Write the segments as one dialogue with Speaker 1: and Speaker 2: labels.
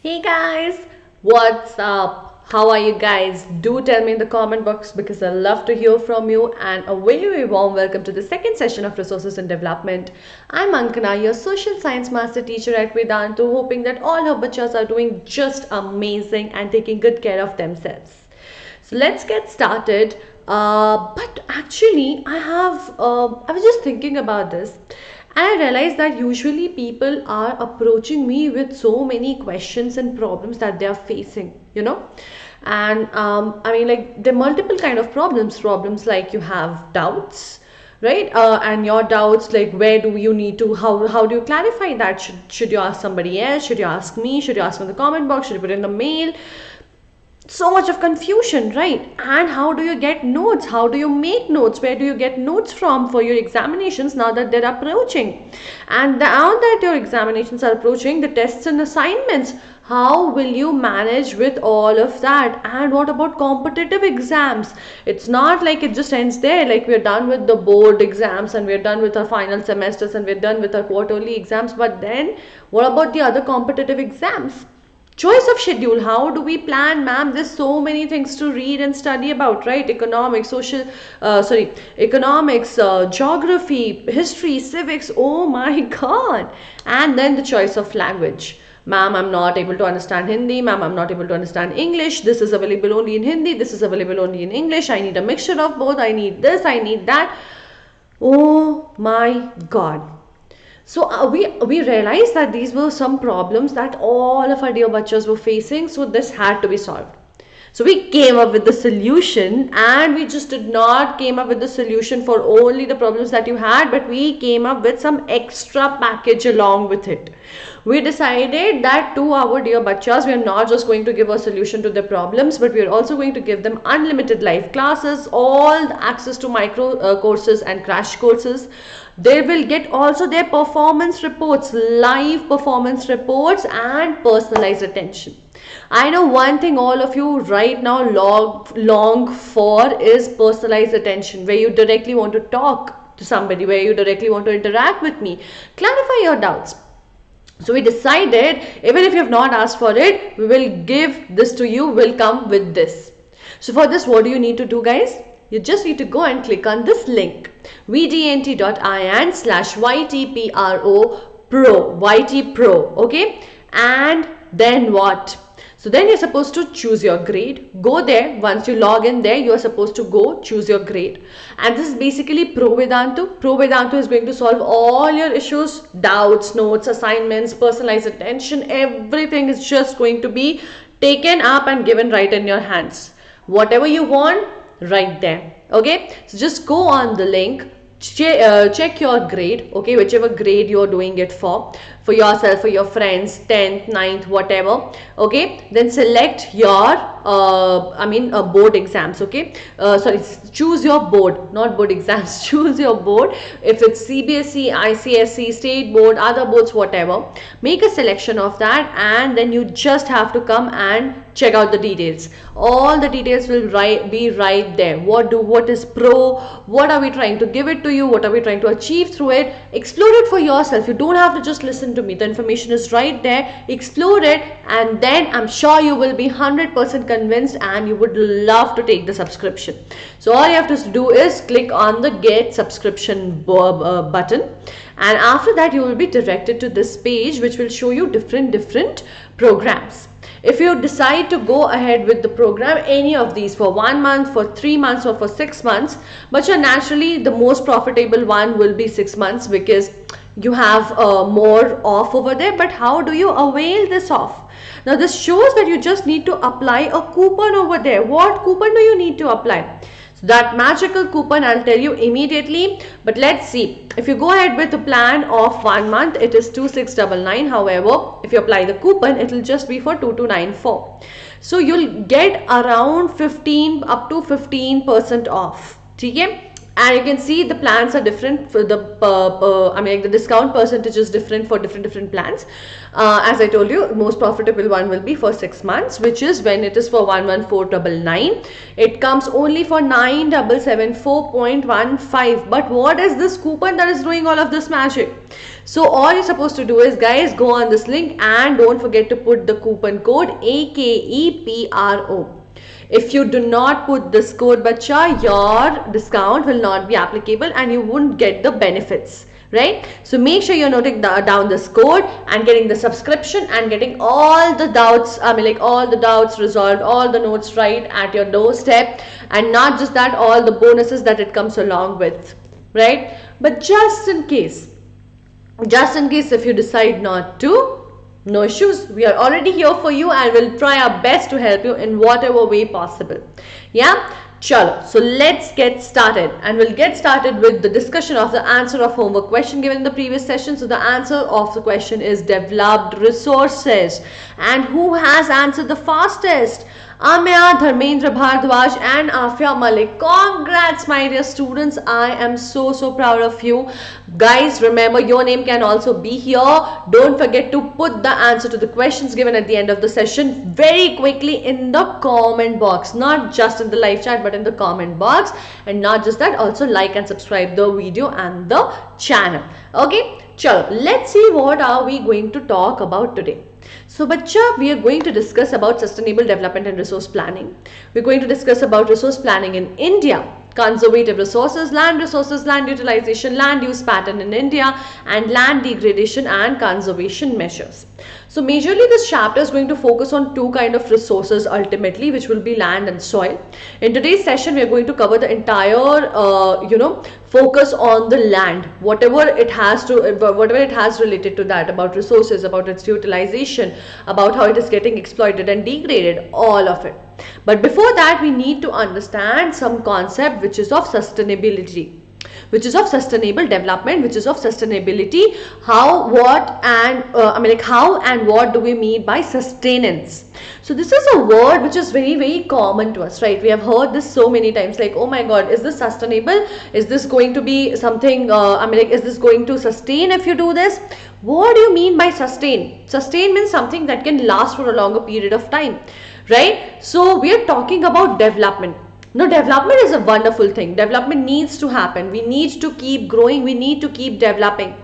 Speaker 1: Hey guys, what's up? How are you guys? Do tell me in the comment box because I love to hear from you. And a very warm welcome to the second session of Resources and Development. I'm Ankana, your social science master teacher at Vedantu, hoping that all her bachas are doing just amazing and taking good care of themselves. So let's get started. But actually, I was just thinking about this. I realized that usually people are approaching me with so many questions and problems that they are facing. And like there are multiple kind of problems like you have doubts, right? And your doubts, like where do you need to, how do you clarify that? Should you ask somebody else? Should you ask me? Should you ask in the comment box? Should you put it in the mail? So much of confusion, right? And how do you get notes? How do you make notes? Where do you get notes from for your examinations now that they're approaching? And now that your examinations are approaching, the tests and assignments, how will you manage with all of that? And what about competitive exams? It's not like it just ends there, like we're done with the board exams and we're done with our final semesters and we're done with our quarterly exams, but then what about the other competitive exams? Choice of schedule, how do we plan, ma'am? There's so many things to read and study about, right? Economics, geography, history, civics, oh my god. And then the choice of language. Ma'am, I'm not able to understand Hindi. Ma'am, I'm not able to understand English. This is available only in Hindi. This is available only in English. I need a mixture of both. I need this, I need that. Oh my god. So we realized that these were some problems that all of our dear bachas were facing. So this had to be solved. So we came up with the solution, and we just did not came up with the solution for only the problems that you had, but we came up with some extra package along with it. We decided that to our dear bachas, we are not just going to give a solution to their problems, but we are also going to give them unlimited live classes, all the access to micro courses and crash courses. They will get also their performance reports, live performance reports, and personalized attention. I know one thing all of you right now long for is personalized attention, where you directly want to talk to somebody, where you directly want to interact with me, clarify your doubts. So we decided, even if you have not asked for it, we will give this to you, will come with this. So for this, what do you need to do, guys? You just need to go and click on this link, vdnt.in/ytpro, okay? And then what? So then you're supposed to choose your grade. Go there. Once you log in there, you are supposed to go choose your grade. And this is basically Pro Vedantu. Pro Vedantu is going to solve all your issues, doubts, notes, assignments, personalized attention. Everything is just going to be taken up and given right in your hands. Whatever you want, right there. Okay, so just go on the link, check your grade, okay, whichever grade you're doing it for yourself, for your friends, 10th, 9th, whatever. Okay, then select your board exams. Okay, choose your board, not board exams. Choose your board. If it's CBSE, ICSE, state board, other boards, whatever, make a selection of that, and then you just have to come and check out the details. All the details will be right there. What is pro? What are we trying to give it to you? What are we trying to achieve through it? Explore it for yourself. You don't have to just listen to me. The information is right there. Explore it, and then I'm sure you will be 100% convinced and you would love to take the subscription. So all you have to do is click on the get subscription button, and after that you will be directed to this page, which will show you different programs. If you decide to go ahead with the program, any of these, for 1 month, for 3 months, or for 6 months, but naturally the most profitable one will be 6 months because you have more off over there. But how do you avail this off? Now this shows that you just need to apply a coupon over there. What coupon do you need to apply? So that magical coupon I'll tell you immediately, but let's see. If you go ahead with a plan of 1 month, it is 2699. However, if you apply the coupon, it will just be for 2294. So you'll get around 15 up to 15% off. Okay? And you can see the plans are different for the I mean, like the discount percentage is different for different plans. As I told you, most profitable one will be for 6 months, which is when it is for 11499, it comes only for 9774.15. but what is this coupon that is doing all of this magic? So all you're supposed to do is, guys, go on this link and don't forget to put the coupon code AKEPRO. If you do not put this code, bacha, your discount will not be applicable and you won't get the benefits, right? So make sure you're noting down this code and getting the subscription and getting all the doubts, I mean, like all the doubts resolved, all the notes right at your doorstep, and not just that, all the bonuses that it comes along with, right? But just in case if you decide not to, no issues, we are already here for you and we'll try our best to help you in whatever way possible. Yeah, chalo. So let's get started, and we'll get started with the discussion of the answer of homework question given in the previous session. So the answer of the question is developed resources, and who has answered the fastest? Amya, Dharmendra Bhardwaj and Afia Malik. Congrats, my dear students. I am so proud of you. Guys, remember, your name can also be here. Don't forget to put the answer to the questions given at the end of the session very quickly in the comment box. Not just in the live chat, but in the comment box. And not just that, also like and subscribe the video and the channel. Okay, chalo, let's see what are we going to talk about today. So, bacha, we are going to discuss about sustainable development and resource planning. We're going to discuss about resource planning in India, conservative resources, land utilization, land use pattern in India, and land degradation and conservation measures. So majorly this chapter is going to focus on two kind of resources ultimately, which will be land and soil. In today's session, we are going to cover the entire, focus on the land, whatever it has related to that, about resources, about its utilization, about how it is getting exploited and degraded, all of it. But before that, we need to understand some concept which is of sustainability, which is of sustainable development, which is of sustainability. How, what, and how and what do we mean by sustenance? So this is a word which is very common to us, right? We have heard this so many times, like, oh my god, is this sustainable? Is this going to be something, is this going to sustain if you do this? What do you mean by sustain? Sustain means something that can last for a longer period of time, right? So we are talking about development. Now, development is a wonderful thing. Development needs to happen. We need to keep growing. We need to keep developing.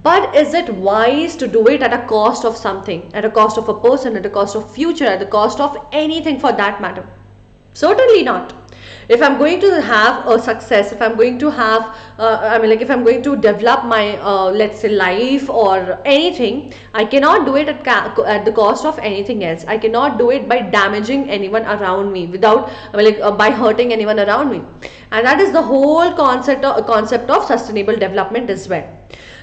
Speaker 1: But is it wise to do it at a cost of something, at a cost of a person, at a cost of future, at the cost of anything for that matter? Certainly not. If I'm going to have a success, if I'm going to have, if I'm going to develop my, let's say, life or anything, I cannot do it at the cost of anything else. I cannot do it by damaging anyone around me, without, by hurting anyone around me. And that is the whole concept of sustainable development as well.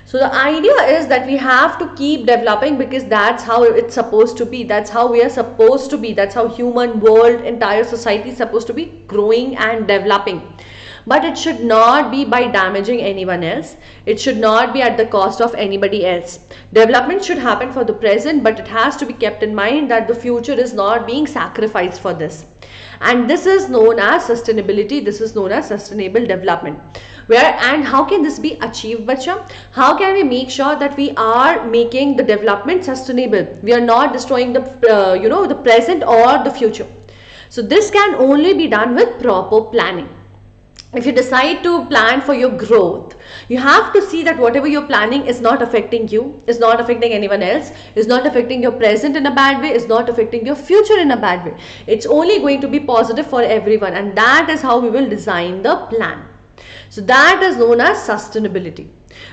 Speaker 1: So the idea is that we have to keep developing, because that's how it's supposed to be. That's how we are supposed to be. That's how human world, entire society is supposed to be growing and developing. But it should not be by damaging anyone else. It should not be at the cost of anybody else. Development should happen for the present, but it has to be kept in mind that the future is not being sacrificed for this. And this is known as sustainability. This is known as sustainable development. And how can this be achieved, bacha? How can we make sure that we are making the development sustainable? We are not destroying the the present or the future. So this can only be done with proper planning. If you decide to plan for your growth, you have to see that whatever you're planning is not affecting you, is not affecting anyone else, is not affecting your present in a bad way, is not affecting your future in a bad way. It's only going to be positive for everyone, and that is how we will design the plan. So that is known as sustainability.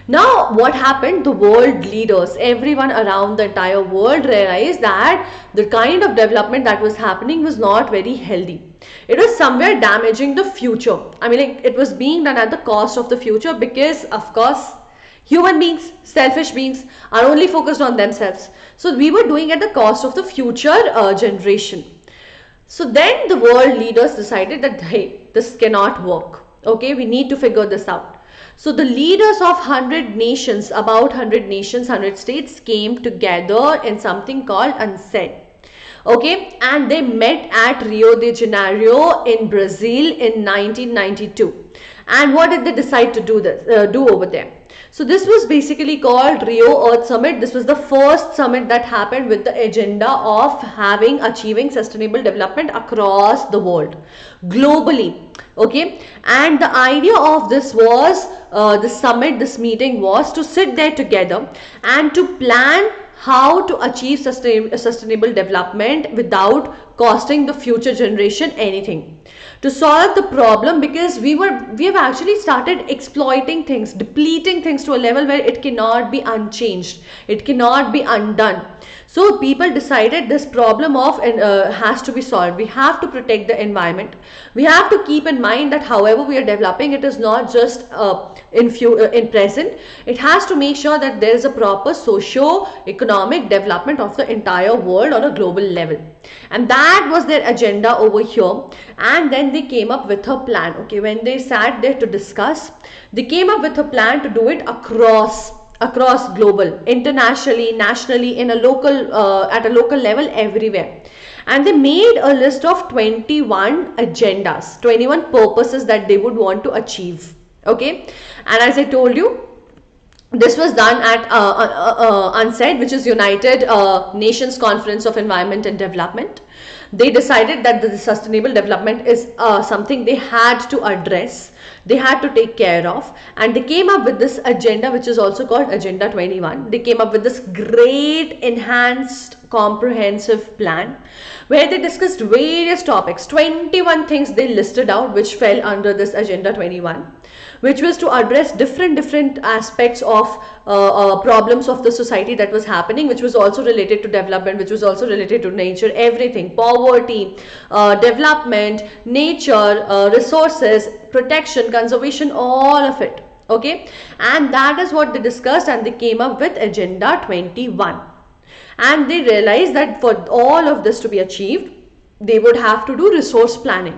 Speaker 1: Now, what happened? The world leaders, everyone around the entire world, realized that the kind of development that was happening was not very healthy. It was somewhere damaging the future. It was being done at the cost of the future, because, of course, human beings, selfish beings, are only focused on themselves. So we were doing at the cost of the future generation. So then the world leaders decided that, hey, this cannot work. Okay, we need to figure this out. So the leaders of 100 nations, about 100 nations, 100 states, came together in something called NCERT. Okay, and they met at Rio de Janeiro in Brazil in 1992. And what did they decide to do over there? So this was basically called Rio Earth Summit. This was the first summit that happened with the agenda of achieving sustainable development across the world, globally. Okay, and the idea of this was this meeting was to sit there together and to plan how to achieve sustainable development without costing the future generation anything, to solve the problem, because we have actually started exploiting things, depleting things to a level where it cannot be unchanged, it cannot be undone. So people decided this problem of has to be solved. We have to protect the environment. We have to keep in mind that however we are developing, it is not just in present. It has to make sure that there is a proper socio-economic development of the entire world on a global level. And that was their agenda over here. And then they came up with a plan. Okay, when they sat there to discuss, they came up with a plan to do it across global, internationally, nationally, in a local at a local level, everywhere. And they made a list of 21 agendas, 21 purposes that they would want to achieve. Okay, and as I told you, this was done at UNCERT, which is United Nations Conference of Environment and Development. They decided that the sustainable development is something they had to address, they had to take care of, and they came up with this agenda, which is also called Agenda 21. They came up with this great enhanced comprehensive plan where they discussed various topics, 21 things they listed out which fell under this Agenda 21, which was to address different aspects of problems of the society that was happening, which was also related to development, which was also related to nature, everything, poverty, development, nature, resources, protection, conservation, all of it. Okay, and that is what they discussed, and they came up with Agenda 21. And they realized that for all of this to be achieved, they would have to do resource planning.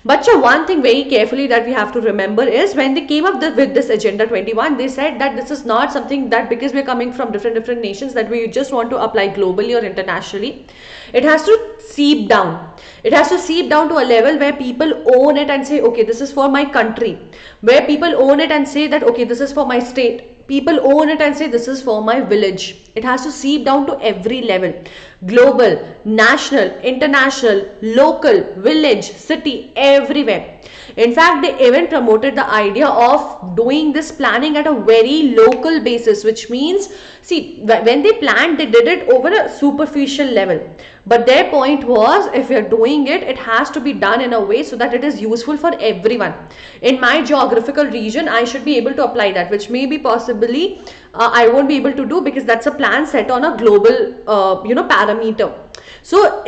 Speaker 1: But one thing very carefully that we have to remember is, when they came up with this Agenda 21, they said that this is not something that because we're coming from different nations that we just want to apply globally or internationally. It has to seep down. It has to seep down to a level where people own it and say, okay, this is for my country. Where people own it and say that, okay, this is for my state. People own it and say this is for my village. It has to seep down to every level. Global, national, international, local, village, city, everywhere. In fact, they even promoted the idea of doing this planning at a very local basis, which means, see, when they planned, they did it over a superficial level. But their point was, if you're doing it, it has to be done in a way so that it is useful for everyone. In my geographical region, I should be able to apply that, which may be possibly I won't be able to do because that's a plan set on a global, parameter. So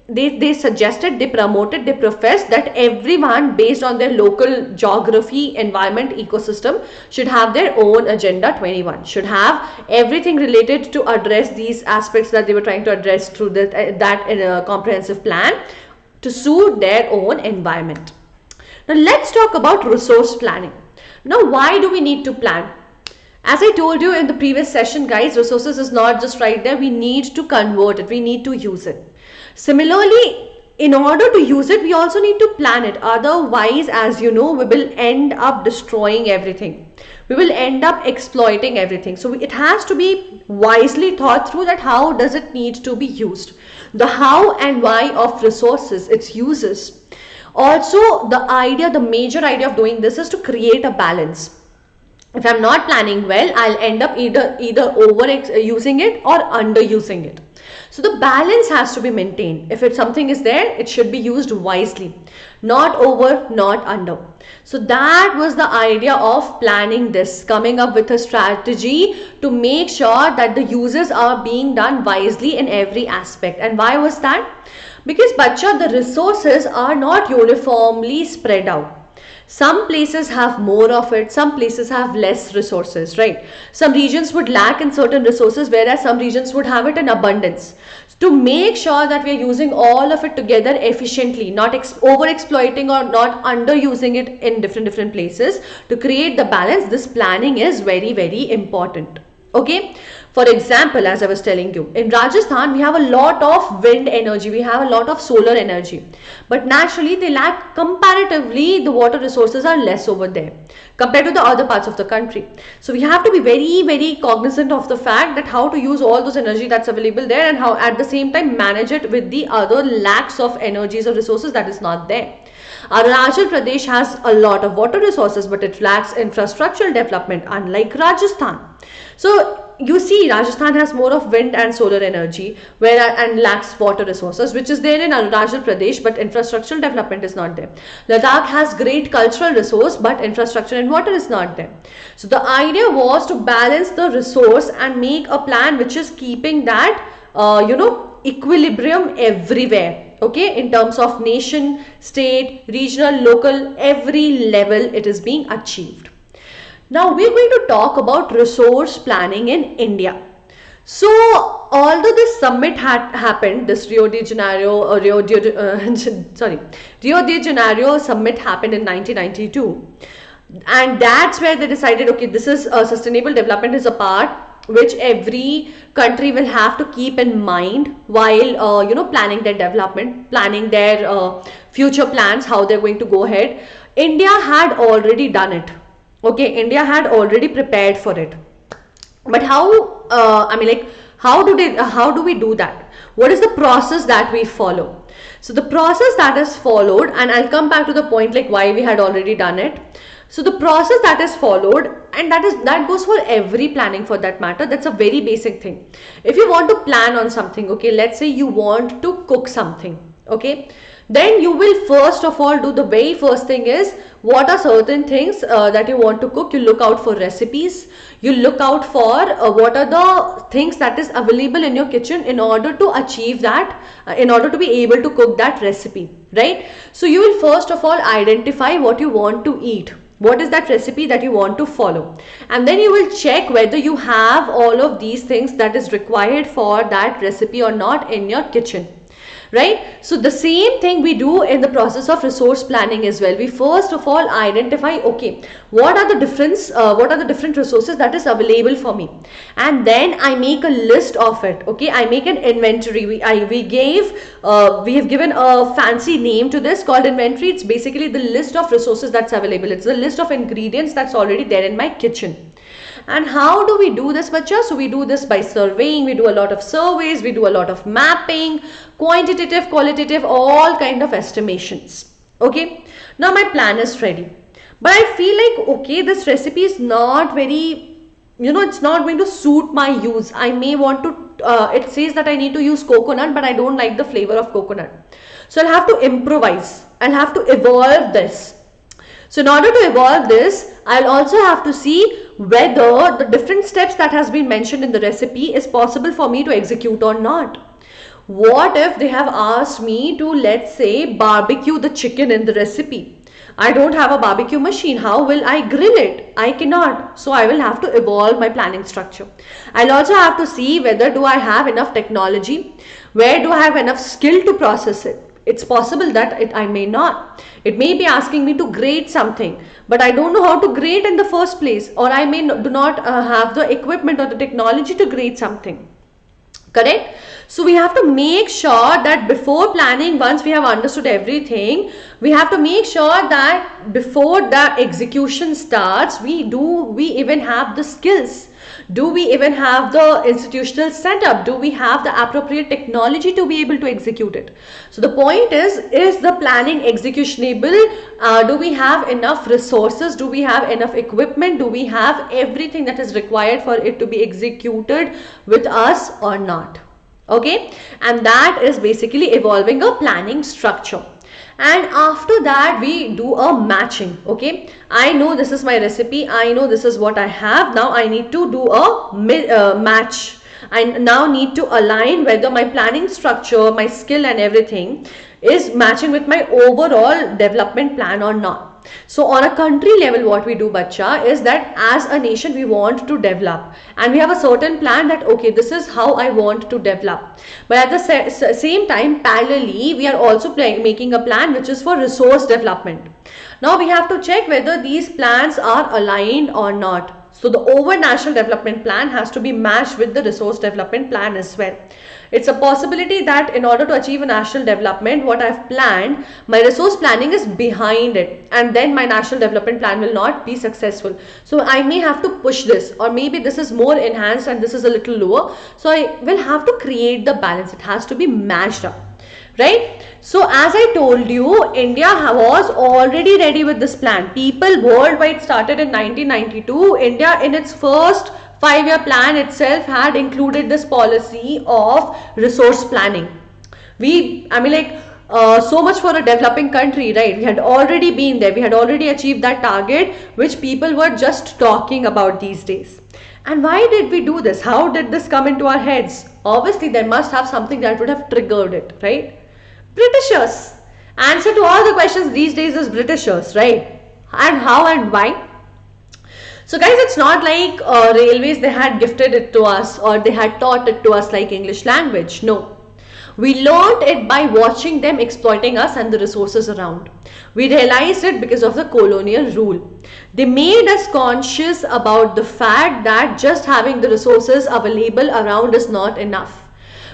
Speaker 1: they suggested, they promoted, they professed that everyone based on their local geography, environment, ecosystem should have their own Agenda 21, should have everything related to address these aspects that they were trying to address through that in a comprehensive plan to suit their own environment. Now let's talk about resource planning. Now, why do we need to plan? As I told you in the previous session, guys, resources is not just right there. We need to convert it. We need to use it. Similarly, in order to use it, we also need to plan it. Otherwise, as you know, we will end up destroying everything. We will end up exploiting everything. So it has to be wisely thought through that how does it need to be used. The how and why of resources, its uses. Also, the major idea of doing this is to create a balance. If I'm not planning well, I'll end up either over using it or underusing it. So the balance has to be maintained. If something is there, it should be used wisely, not over, not under. So that was the idea of planning this, coming up with a strategy to make sure that the uses are being done wisely in every aspect. And why was that? Because the resources are not uniformly spread out. Some places have more of it, some places have less resources, right? Some regions would lack in certain resources, whereas some regions would have it in abundance. To make sure that we are using all of it together efficiently, not over exploiting or not underusing it in different places, to create the balance, this planning is very important. Okay, For example, as I was telling you, in Rajasthan, we have a lot of wind energy, we have a lot of solar energy, but naturally they lack comparatively, the water resources are less over there compared to the other parts of the country. So we have to be very, very cognizant of the fact that how to use all those energy that's available there, and how at the same time manage it with the other lacks of energies or resources that is not there. Arunachal Pradesh has a lot of water resources, but it lacks infrastructural development, unlike Rajasthan. So you see, Rajasthan has more of wind and solar energy and lacks water resources, which is there in Arunachal Pradesh, but infrastructural development is not there. Ladakh has great cultural resource, but infrastructure and water is not there. So the idea was to balance the resource and make a plan which is keeping that equilibrium everywhere, okay, in terms of nation, state, regional, local, every level it is being achieved. Now we're going to talk about resource planning in India. So although this summit had happened, this Rio de Janeiro summit happened in 1992, and that's where they decided, okay, this is sustainable development is a part which every country will have to keep in mind while planning their development, planning their future plans, how they're going to go ahead. India had already done it. Okay, India had already prepared for it, but how? How do we do that? What is the process that we follow? So the process that is followed, and I'll come back to the point like why we had already done it. So the process that is followed, and that goes for every planning for that matter. That's a very basic thing. If you want to plan on something, okay, let's say you want to cook something, okay, then you will first of all do the very first thing is, what are certain things that you want to cook. You look out for recipes, you look out for what are the things that is available in your kitchen in order to achieve that, in order to be able to cook that recipe, right? So you will first of all identify what you want to eat, what is that recipe that you want to follow, and then you will check whether you have all of these things that is required for that recipe or not in your kitchen, right? So the same thing we do in the process of resource planning as well. We first of all identify, okay, what are the different resources that is available for me, and then I make a list of it. Okay, I make an inventory. We have given a fancy name to this called inventory. It's basically the list of resources that's available. It's the list of ingredients that's already there in my kitchen. And how do we do this, bacha? So we do this by surveying. We do a lot of surveys, we do a lot of mapping, quantitative, qualitative, all kind of estimations. Okay, now my plan is ready, but I feel like, okay, this recipe is not very, it's not going to suit my use. I may want to it says that I need to use coconut, but I don't like the flavor of coconut, so I'll have to improvise, I'll have to evolve this. So in order to evolve this, I'll also have to see whether the different steps that has been mentioned in the recipe is possible for me to execute or not. What if they have asked me to, let's say, barbecue the chicken in the recipe? I don't have a barbecue machine. How will I grill it? I cannot. So I will have to evolve my planning structure. I'll also have to see whether do I have enough technology? Where do I have enough skill to process it? It's possible that I may not. It may be asking me to grade something, but I don't know how to grade in the first place, or I may do not have the equipment or the technology to grade something. Correct? So we have to make sure that before planning, once we have understood everything, we have to make sure that before the execution starts, we even have the skills. Do we even have the institutional setup? Do we have the appropriate technology to be able to execute it? So the point is the planning executionable? Do we have enough resources? Do we have enough equipment? Do we have everything that is required for it to be executed with us or not? Okay, and that is basically evolving a planning structure. And after that we do a matching. Okay, I know this is my recipe, I know this is what I have. Now I need to do a match. I now need to align whether my planning structure, my skill and everything is matching with my overall development plan or not. So on a country level, what we do, bacha, is that as a nation we want to develop, and we have a certain plan that, okay, this is how I want to develop. But at the same time, parallelly, we are also making a plan which is for resource development. Now we have to check whether these plans are aligned or not. So the over national development plan has to be matched with the resource development plan as well. It's a possibility that in order to achieve a national development, what I've planned, my resource planning is behind it, and then my national development plan will not be successful. So I may have to push this, or maybe this is more enhanced and this is a little lower. So I will have to create the balance. It has to be matched up, right? So as I told you, India was already ready with this plan. People worldwide started in 1992. India in its first 5-year plan itself had included this policy of resource planning. So much for a developing country, right? We had already been there. We had already achieved that target, which people were just talking about these days. And why did we do this? How did this come into our heads? Obviously, there must have something that would have triggered it, right? Britishers. Answer to all the questions these days is Britishers, right? And how and why? So guys, it's not like railways, they had gifted it to us or they had taught it to us like English language. No. We learned it by watching them exploiting us and the resources around. We realized it because of the colonial rule. They made us conscious about the fact that just having the resources available around is not enough.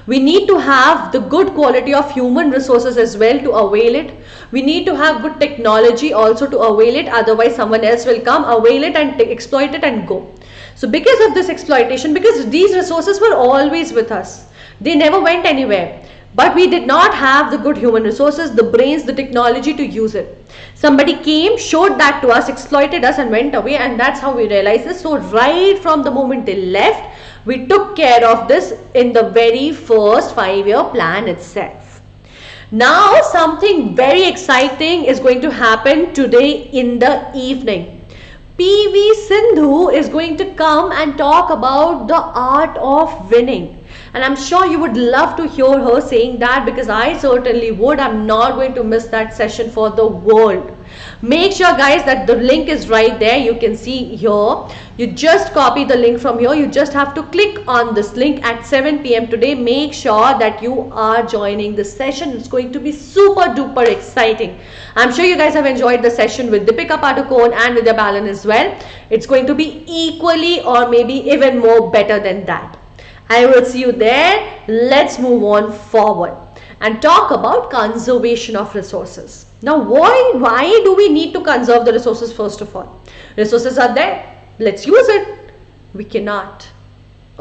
Speaker 1: We need to have the good quality of human resources as well to avail it. We need to have good technology also to avail it. Otherwise, someone else will come, avail it and exploit it and go. So because of this exploitation, because these resources were always with us, they never went anywhere. But we did not have the good human resources, the brains, the technology to use it. Somebody came, showed that to us, exploited us and went away, and that's how we realized this. So right from the moment they left, we took care of this in the very first 5-year plan itself. Now something very exciting is going to happen today in the evening. PV Sindhu is going to come and talk about the art of winning. And I'm sure you would love to hear her saying that, because I certainly would. I'm not going to miss that session for the world. Make sure guys that the link is right there. You can see here. You just copy the link from here. You just have to click on this link at 7 p.m. today. Make sure that you are joining this session. It's going to be super duper exciting. I'm sure you guys have enjoyed the session with Deepika Padukone and Vidya Balan as well. It's going to be equally or maybe even more better than that. I will see you there. Let's move on forward and talk about conservation of resources. Now, why do we need to conserve the resources first of all? Resources are there. Let's use it. We cannot.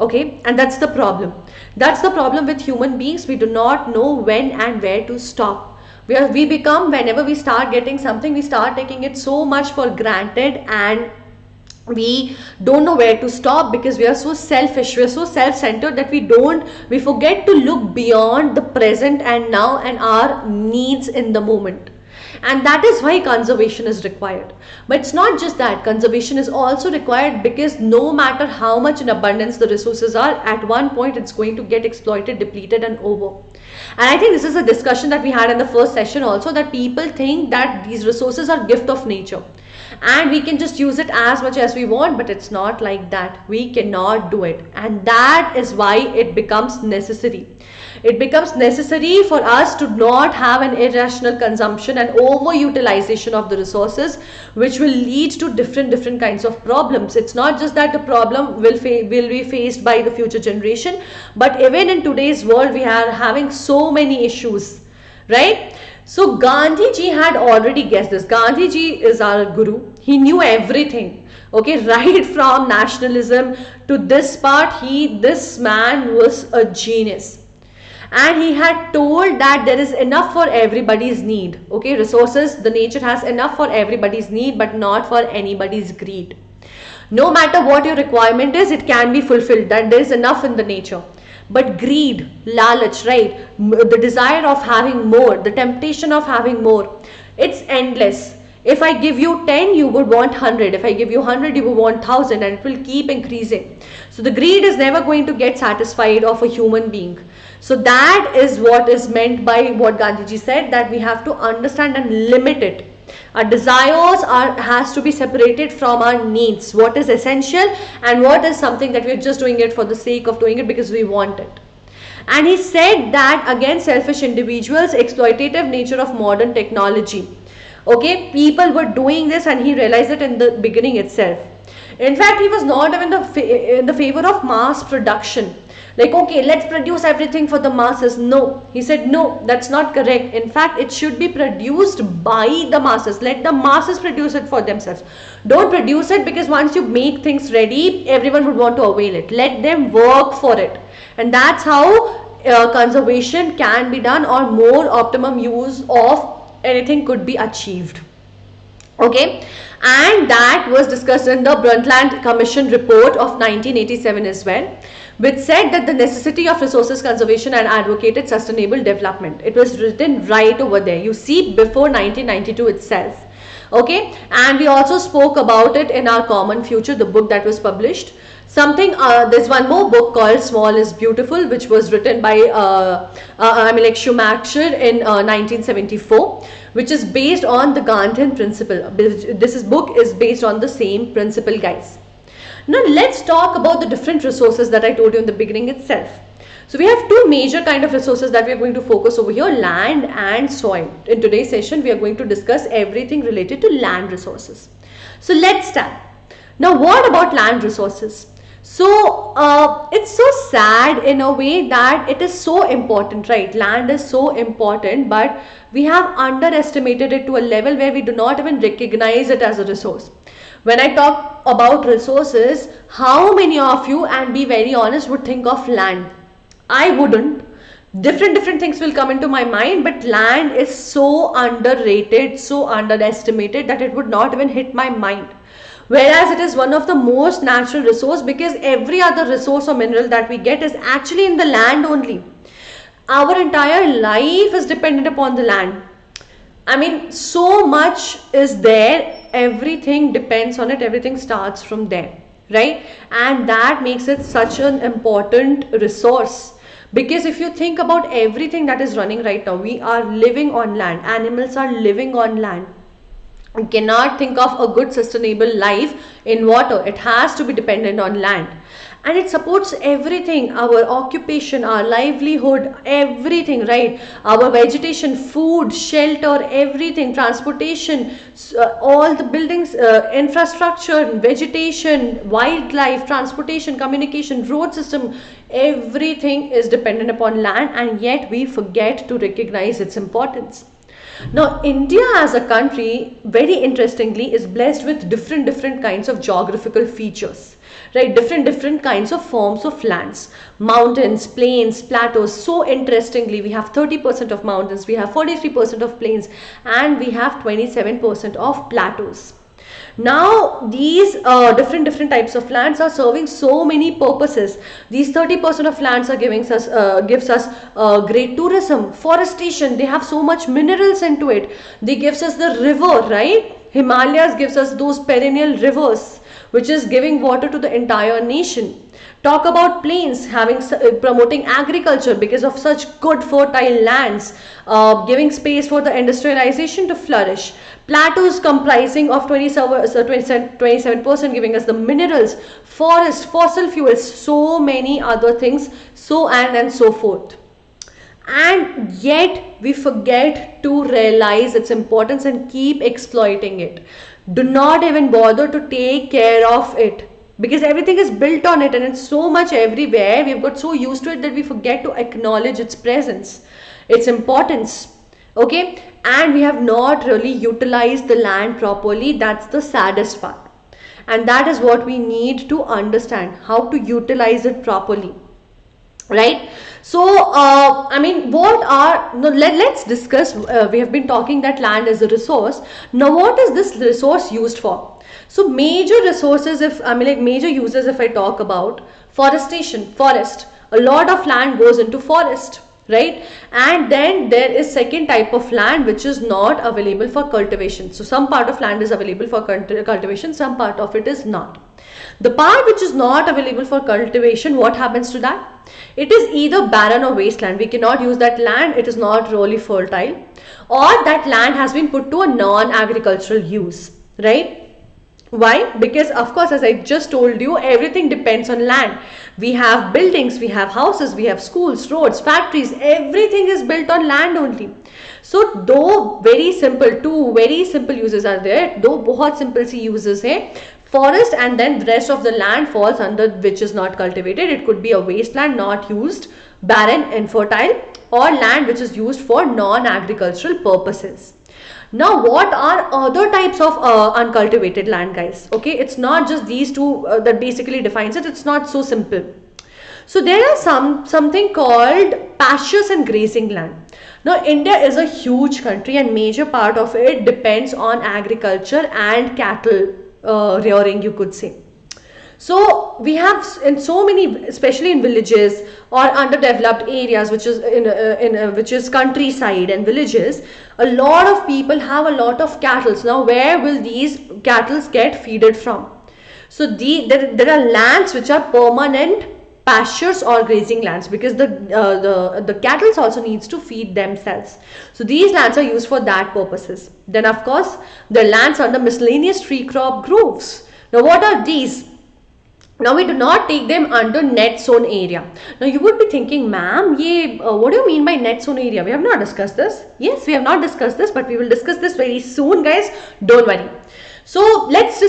Speaker 1: Okay, and that's the problem. That's the problem with human beings. We do not know when and where to stop. We become, whenever we start getting something, we start taking it so much for granted, and we don't know where to stop because we are so selfish, we are so self-centered that we forget to look beyond the present and now and our needs in the moment. And that is why conservation is required. But it's not just that, conservation is also required because no matter how much in abundance the resources are, at one point it's going to get exploited, depleted and over. And I think this is a discussion that we had in the first session also, that people think that these resources are gift of nature and we can just use it as much as we want, but it's not like that. We cannot do it, and that is why it becomes necessary. It becomes necessary for us to not have an irrational consumption and overutilization of the resources, which will lead to different kinds of problems. It's not just that the problem will be faced by the future generation, but even in today's world we are having so many issues, right? So Gandhi ji had already guessed this. Gandhi ji is our guru. He knew everything. Okay, right from nationalism to this part, this man was a genius. And he had told that there is enough for everybody's need. Okay, resources, the nature has enough for everybody's need, but not for anybody's greed. No matter what your requirement is, it can be fulfilled, that there is enough in the nature. But greed, lalach, right, the desire of having more, the temptation of having more, it's endless. If I give you 10, you would want 100. If I give you 100, you would want 1000, and it will keep increasing. So the greed is never going to get satisfied of a human being. So that is what is meant by what Gandhiji said, that we have to understand and limit it. Our desires has to be separated from our needs. What is essential and what is something that we're just doing it for the sake of doing it because we want it. And he said that again, selfish individuals, exploitative nature of modern technology. Okay, people were doing this and he realized it in the beginning itself. In fact, he was not even in the favor of mass production. Like, okay, let's produce everything for the masses. No, he said, no, that's not correct. In fact, it should be produced by the masses. Let the masses produce it for themselves. Don't produce it because once you make things ready, everyone would want to avail it. Let them work for it. And that's how conservation can be done, or more optimum use of anything could be achieved. Okay, and that was discussed in the Brundtland Commission report of 1987 as well, which said that the necessity of resources conservation and advocated sustainable development. It was written right over there. You see, before 1992 itself. Okay, and we also spoke about it in our Common Future, the book that was published. There's one more book called Small is Beautiful, which was written by Schumacher in 1974, which is based on the Gandhian principle. This book is based on the same principle, guys. Now let's talk about the different resources that I told you in the beginning itself. So we have two major kind of resources that we are going to focus over here, land and soil. In today's session, we are going to discuss everything related to land resources. So let's start. Now what about land resources? So it's so sad in a way that it is so important, right? Land is so important, but we have underestimated it to a level where we do not even recognize it as a resource. When I talk about resources, how many of you, and be very honest, would think of land? I wouldn't. Different things will come into my mind, but land is so underrated, so underestimated that it would not even hit my mind. Whereas it is one of the most natural resource, because every other resource or mineral that we get is actually in the land only. Our entire life is dependent upon the land. I mean, so much is there, everything depends on it, everything starts from there, right? And that makes it such an important resource. Because if you think about everything that is running right now, we are living on land, animals are living on land. We cannot think of a good sustainable life in water. It has to be dependent on land. And it supports everything, our occupation, our livelihood, everything, right? Our vegetation, food, shelter, everything, transportation, all the buildings, infrastructure, vegetation, wildlife, transportation, communication, road system, everything is dependent upon land, and yet we forget to recognize its importance. Now, India as a country, very interestingly, is blessed with different kinds of geographical features, right? Different kinds of forms of lands, mountains, plains, plateaus. So interestingly, we have 30% of mountains, we have 43% of plains, and we have 27% of plateaus. Now these different types of lands are serving so many purposes. These 30% of lands are giving us gives us great tourism, forestation. They have so much minerals into it. They gives us the river, right? Himalayas gives us those perennial rivers, which is giving water to the entire nation. Talk about plains, promoting agriculture because of such good fertile lands, giving space for the industrialization to flourish. Plateaus comprising of 27%, giving us the minerals, forest, fossil fuels, so many other things, so and so forth. And yet we forget to realize its importance and keep exploiting it. Do not even bother to take care of it, because everything is built on it and it's so much everywhere. We've got so used to it that we forget to acknowledge its presence, its importance. Okay, and we have not really utilized the land properly. That's the saddest part, and that is what we need to understand, how to utilize it properly, right? So I mean, let's discuss. We have been talking that land is a resource. Now what is this resource used for? So major resources, major uses, if I talk about forestation, forest, a lot of land goes into forest, right? And then there is second type of land which is not available for cultivation. So some part of land is available for cultivation, some part of it is not. The part which is not available for cultivation, what happens to that? It is either barren or wasteland. We cannot use that land. It is not really fertile, or that land has been put to a non-agricultural use, right? Why? Because of course, as I just told you, everything depends on land. We have buildings, we have houses, we have schools, roads, factories, everything is built on land only. So though two very simple uses are there, though बहुत simple सी uses है, forest, and then the rest of the land falls under which is not cultivated. It could be a wasteland, not used, barren, infertile, or land which is used for non-agricultural purposes. Now, what are other types of uncultivated land, guys? Okay, it's not just these two that basically defines it. It's not so simple. So there are something called pastures and grazing land. Now, India is a huge country, and major part of it depends on agriculture and cattle rearing, you could say. So we have in so many, especially in villages or underdeveloped areas, which is which is countryside and villages, a lot of people have a lot of cattle. Now, where will these cattle get feeded from? So there are lands which are permanent pastures or grazing lands, because the cattle also needs to feed themselves. So these lands are used for that purposes. Then of course the lands under miscellaneous tree crop groves. Now, what are these? Now, we do not take them under net zone area. Now, you would be thinking, ma'am, what do you mean by net zone area? We have not discussed this. Yes, we have not discussed this, but we will discuss this very soon, guys. Don't worry. So let's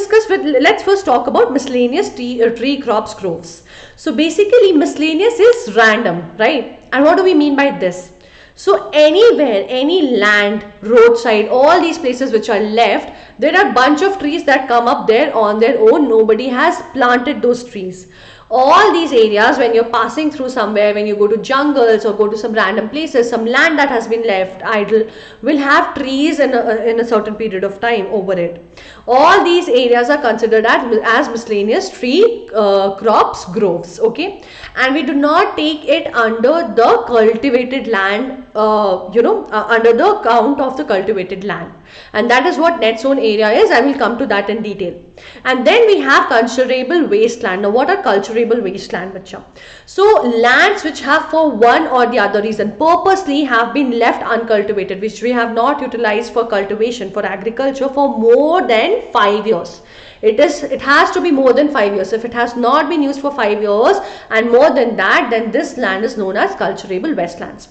Speaker 1: first talk about miscellaneous tree crops groves. So basically, miscellaneous is random, right? And what do we mean by this? So anywhere, any land, roadside, all these places which are left, there are bunch of trees that come up there on their own. Nobody has planted those trees. All these areas, when you're passing through somewhere, when you go to jungles or go to some random places, some land that has been left idle will have trees in a certain period of time over it. All these areas are considered as miscellaneous tree crops groves, okay? And we do not take it under the cultivated land, under the count of the cultivated land. And that is what net zone area is. I will come to that in detail. And then we have culturable wasteland. Now, what are culturable wasteland, bacha? So lands which have for one or the other reason purposely have been left uncultivated, which we have not utilized for cultivation, for agriculture, for more than 5 years. It has to be more than 5 years. If it has not been used for 5 years and more than that, then this land is known as culturable wastelands.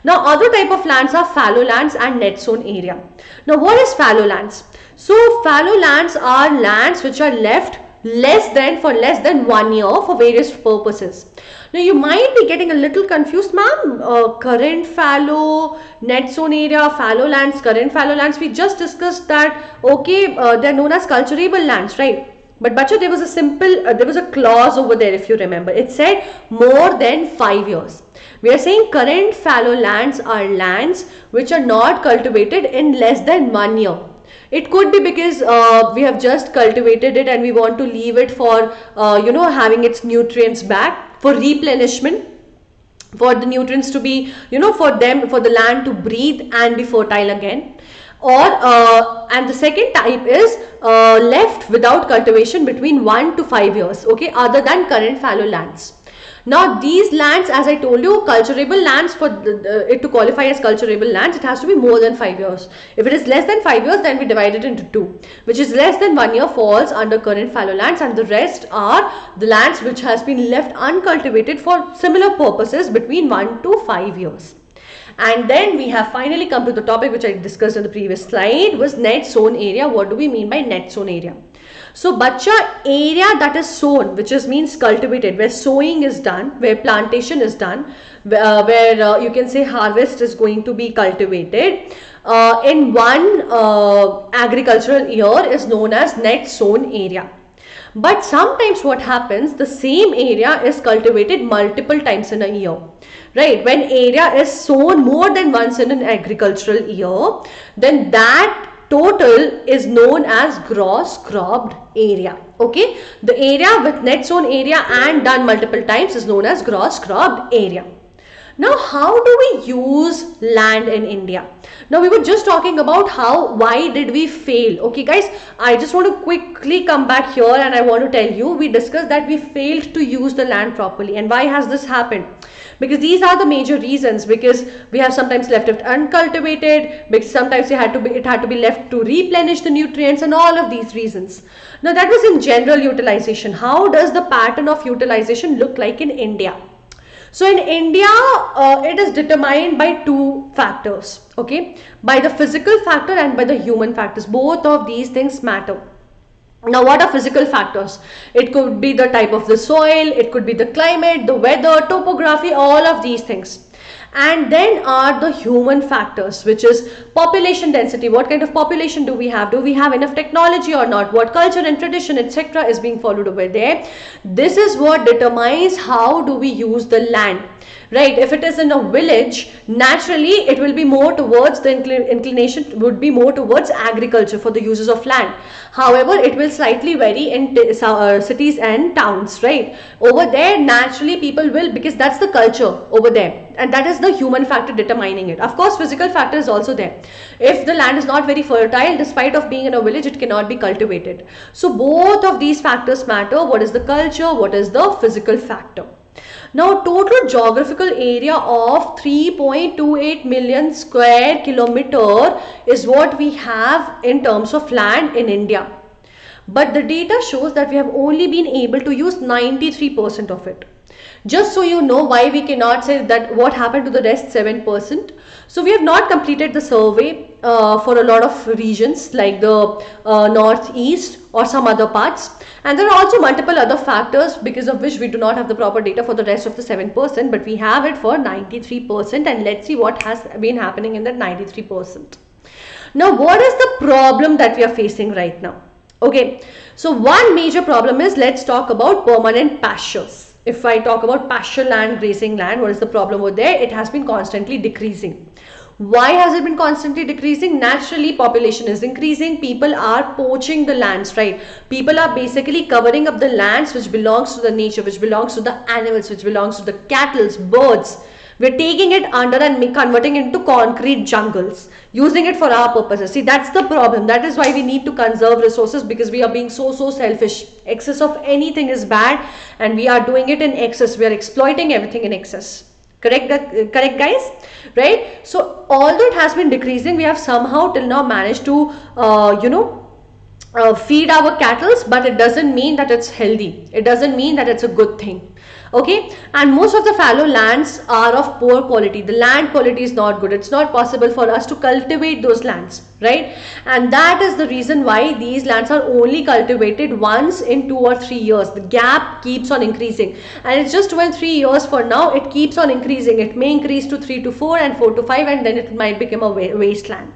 Speaker 1: Now, other type of lands are fallow lands and net zone area. Now, what is fallow lands? So, fallow lands are lands which are left less than 1 year for various purposes. Now, you might be getting a little confused, ma'am. Current fallow, net zone area, fallow lands, current fallow lands. We just discussed that, okay, they're known as culturable lands, right? But bacha, there was a clause over there, if you remember. It said more than 5 years. We are saying current fallow lands are lands which are not cultivated in less than 1 year. It could be because we have just cultivated it and we want to leave it for, having its nutrients back, for replenishment, for the nutrients to be, for the land to breathe and be fertile again. Or and the second type is left without cultivation between 1 to 5 years, okay, other than current fallow lands. Now, these lands, as I told you, culturable lands, for it to qualify as culturable lands, it has to be more than 5 years. If it is less than 5 years, then we divide it into two, which is less than 1 year falls under current fallow lands, and the rest are the lands which has been left uncultivated for similar purposes between 1 to 5 years. And then we have finally come to the topic which I discussed in the previous slide, was net zone area. What do we mean by net zone area? So, bacha, area that is sown, which means cultivated, where sowing is done, where plantation is done, where you can say harvest is going to be cultivated in one agricultural year is known as net sown area. But sometimes what happens, the same area is cultivated multiple times in a year, right? When area is sown more than once in an agricultural year, then that total is known as gross cropped area, okay? The area with net sown area and done multiple times is known as gross cropped area. Now, how do we use land in India? Now, we were just talking about why did we fail? Okay, guys, I just want to quickly come back here and I want to tell you, we discussed that we failed to use the land properly. And why has this happened? Because these are the major reasons, because we have sometimes left it uncultivated, because sometimes it had to be left to replenish the nutrients, and all of these reasons. Now, that was in general utilization. How does the pattern of utilization look like in India? So in India, it is determined by two factors, okay? By the physical factor and by the human factors. Both of these things matter. Now, what are physical factors? It could be the type of the soil, it could be the climate, the weather, topography, all of these things. And then are the human factors, which is population density. What kind of population do we have? Do we have enough technology or not? What culture and tradition, etc., is being followed over there? This is what determines how do we use the land. Right, if it is in a village, naturally it will be more towards the inclination would be more towards agriculture for the uses of land. However, it will slightly vary in cities and towns, right? Over there, naturally people will, because that's the culture over there, and that is the human factor determining it. Of course, physical factor is also there. If the land is not very fertile, despite of being in a village, it cannot be cultivated. So both of these factors matter. What is the culture? What is the physical factor? Now, total geographical area of 3.28 million square kilometer is what we have in terms of land in India. But the data shows that we have only been able to use 93% of it. Just so you know why we cannot say that what happened to the rest 7%. So we have not completed the survey for a lot of regions like the northeast or some other parts. And there are also multiple other factors because of which we do not have the proper data for the rest of the 7%, but we have it for 93%, and let's see what has been happening in that 93%. Now, what is the problem that we are facing right now? Okay, so one major problem is, let's talk about permanent pastures. If I talk about pasture land, grazing land, what is the problem over there? It has been constantly decreasing. Why has it been constantly decreasing? Naturally, population is increasing. People are poaching the lands, right? People are basically covering up the lands which belongs to the nature, which belongs to the animals, which belongs to the cattle, birds. We're taking it under and converting it into concrete jungles, using it for our purposes. See, that's the problem. That is why we need to conserve resources, because we are being so selfish. Excess of anything is bad, and we are doing it in excess. We are exploiting everything in excess. Correct guys, right? So although it has been decreasing, we have somehow till now managed to feed our cattle, but it doesn't mean that it's healthy. It doesn't mean that it's a good thing. Okay, and most of the fallow lands are of poor quality. The land quality is not good. It's not possible for us to cultivate those lands, right? And that is the reason why these lands are only cultivated once in 2 or 3 years. The gap keeps on increasing, and it's just 2 and 3 years for now. It keeps on increasing. It may increase to 3 to 4 and 4 to 5, and then it might become a wasteland.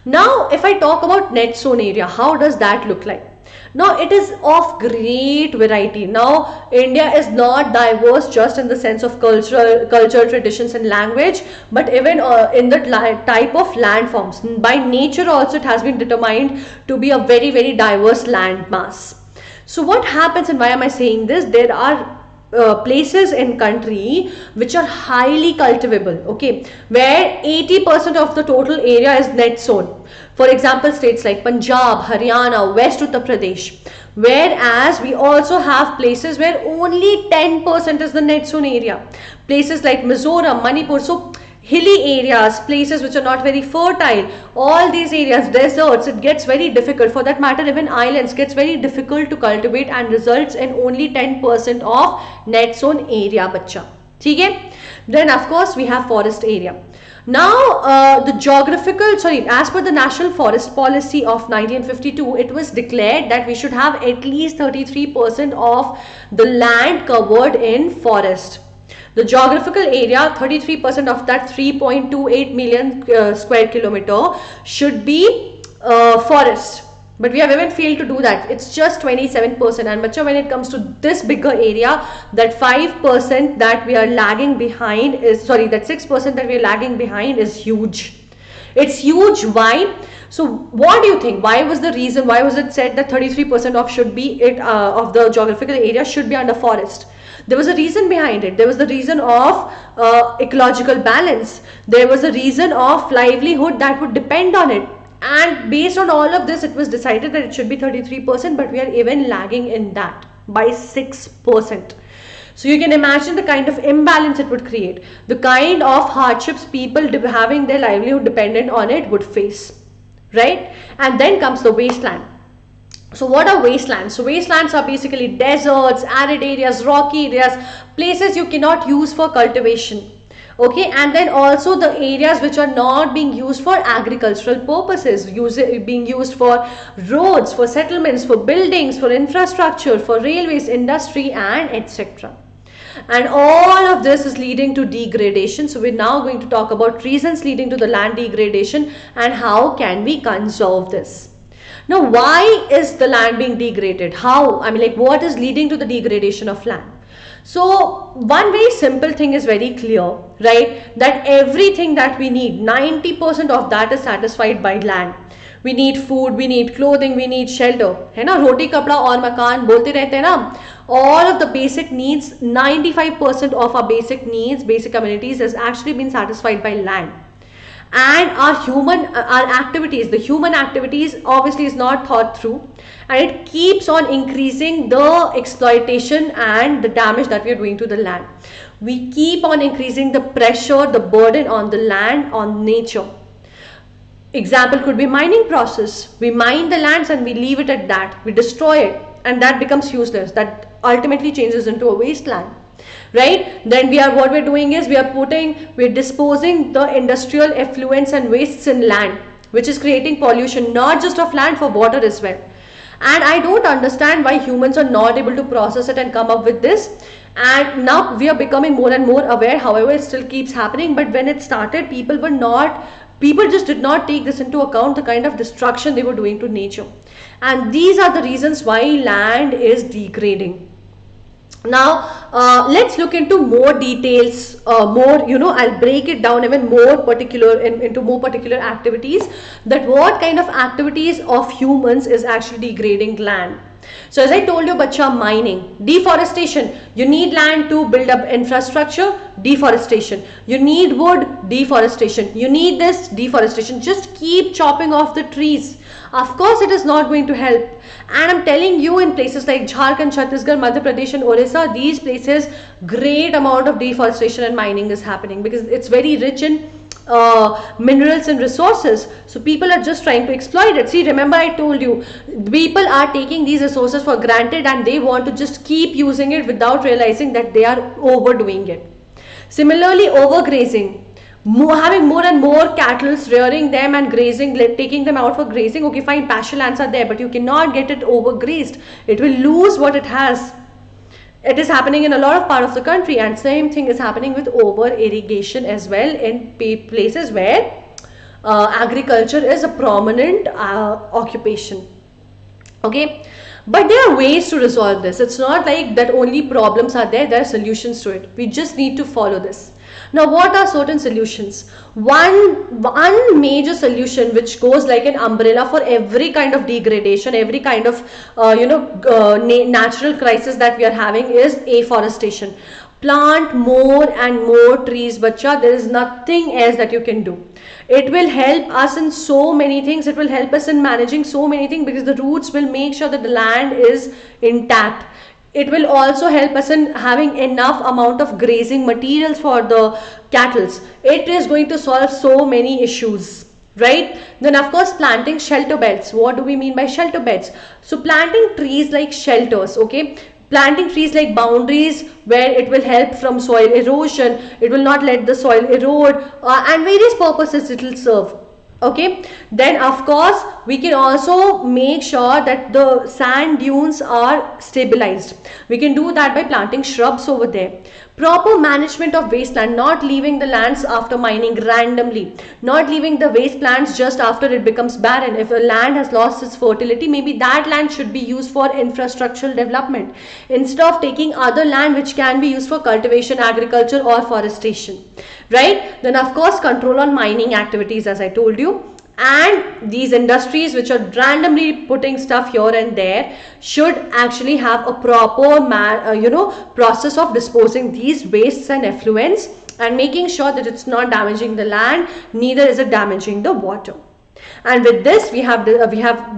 Speaker 1: Now, if I talk about net sown area, how does that look like? Now, it is of great variety. Now, India is not diverse just in the sense of culture, traditions and language, but even in the type of land forms. By nature also, it has been determined to be a very diverse land mass. So what happens, and why am I saying this? There are places in country which are highly cultivable, okay, where 80% of the total area is net sown. For example, states like Punjab, Haryana, West Uttar Pradesh. Whereas we also have places where only 10% is the net sown area. Places like Mizoram, Manipur. So hilly areas, places which are not very fertile, all these areas, deserts, it gets very difficult. For that matter, even islands gets very difficult to cultivate and results in only 10% of net sown area, bacha. Okay? Then of course we have forest area. Now, as per the National Forest Policy of 1952, it was declared that we should have at least 33% of the land covered in forest. The geographical area, 33% of that 3.28 million square kilometer should be forest. But we have even failed to do that. It's just 27%. And when it comes to this bigger area, that 5% that we are lagging behind is, that 6% that we are lagging behind is huge. It's huge. Why? So what do you think? Why was the reason? Why was it said that 33% of should be of the geographical area should be under forest? There was a reason behind it. There was the reason of ecological balance. There was a reason of livelihood that would depend on it. And based on all of this, it was decided that it should be 33%, but we are even lagging in that by 6%. So you can imagine the kind of imbalance it would create, the kind of hardships people having their livelihood dependent on it would face, right? And then comes the wasteland. So what are wastelands? So wastelands are basically deserts, arid areas, rocky areas, places you cannot use for cultivation. Okay, and then also the areas which are not being used for agricultural purposes, being used for roads, for settlements, for buildings, for infrastructure, for railways, industry, and etc. And all of this is leading to degradation. So we're now going to talk about reasons leading to the land degradation and how can we conserve this. Now, why is the land being degraded? How? I mean, like, what is leading to the degradation of land? So one very simple thing is very clear, right? That everything that we need, 90% of that is satisfied by land. We need food, we need clothing, we need shelter, है ना, रोटी कपड़ा और मकान बोलते रहते हैं ना. All of the basic needs, 95% of our basic needs, basic amenities has actually been satisfied by land. And our activities, the human activities obviously is not thought through, and it keeps on increasing the exploitation and the damage that we are doing to the land. We keep on increasing the pressure, the burden on the land, on nature. Example could be mining process. We mine the lands and we leave it at that. We destroy it and that becomes useless. That ultimately changes into a wasteland. Right? Then what we're doing is we're disposing the industrial effluents and wastes in land, which is creating pollution, not just of land, for water as well. And I don't understand why humans are not able to process it and come up with this. And now we are becoming more and more aware. However, it still keeps happening. But when it started, people just did not take this into account, the kind of destruction they were doing to nature. And these are the reasons why land is degrading. Now let's look into more details, I'll break it down even more particular into more particular activities, that what kind of activities of humans is actually degrading land. So as I told you, bacha, mining, deforestation, you need land to build up infrastructure, deforestation, you need wood, deforestation, you need this, deforestation, just keep chopping off the trees. Of course it is not going to help. And I'm telling you, in places like Jharkhand, Chhattisgarh, Madhya Pradesh and Orissa, these places, great amount of deforestation and mining is happening because it's very rich in minerals and resources. So people are just trying to exploit it. See, remember I told you, people are taking these resources for granted and they want to just keep using it without realizing that they are overdoing it. Similarly, overgrazing. Having more and more cattle, rearing them and grazing, taking them out for grazing. Okay, fine, pasture lands are there, but you cannot get it overgrazed. It will lose what it has. It is happening in a lot of parts of the country, and same thing is happening with over irrigation as well in places where agriculture is a prominent occupation. Okay, but there are ways to resolve this. It's not like that only problems are there are solutions to it. We just need to follow this. Now, what are certain solutions? One major solution which goes like an umbrella for every kind of degradation, every kind of natural crisis that we are having is afforestation. Plant more and more trees, bacha. There is nothing else that you can do. It will help us in so many things. It will help us in managing so many things because the roots will make sure that the land is intact. It will also help us in having enough amount of grazing materials for the cattle. It is going to solve so many issues, right? Then of course, planting shelter beds. What do we mean by shelter beds? So planting trees like shelters, okay? Planting trees like boundaries where it will help from soil erosion. It will not let the soil erode and various purposes it will serve. Okay, then of course we can also make sure that the sand dunes are stabilized. We can do that by planting shrubs over there. Proper management of wasteland, not leaving the lands after mining randomly, not leaving the wastelands just after it becomes barren. If a land has lost its fertility, maybe that land should be used for infrastructural development instead of taking other land which can be used for cultivation, agriculture or forestation, right? Then of course control on mining activities, as I told you. And these industries which are randomly putting stuff here and there should actually have a proper process of disposing these wastes and effluents and making sure that it's not damaging the land, neither is it damaging the water. And with this we have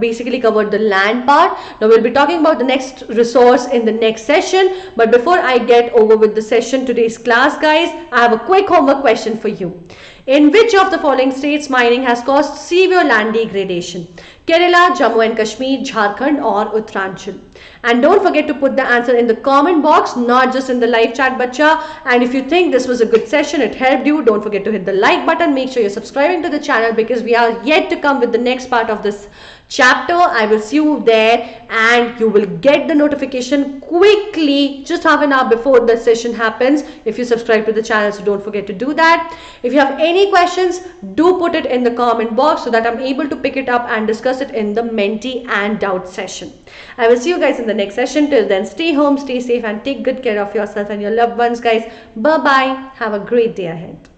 Speaker 1: basically covered the land part. Now we'll be talking about the next resource in the next session, but before I get over with the session, today's class, guys, I have a quick homework question for you. In which of the following states mining has caused severe land degradation? Kerala, Jammu and Kashmir, Jharkhand or Uttaranchal? And don't forget to put the answer in the comment box, not just in the live chat, bacha. And if you think this was a good session, it helped you, don't forget to hit the like button. Make sure you're subscribing to the channel, because we are yet to come with the next part of this chapter. I will see you there, and you will get the notification quickly, just half an hour before the session happens, if you subscribe to the channel. So don't forget to do that. If you have any questions, do put it in the comment box so that I'm able to pick it up and discuss it in the mentee and doubt session. I will see you guys in the next session. Till then, stay home, stay safe, and take good care of yourself and your loved ones, guys. Bye bye. Have a great day ahead.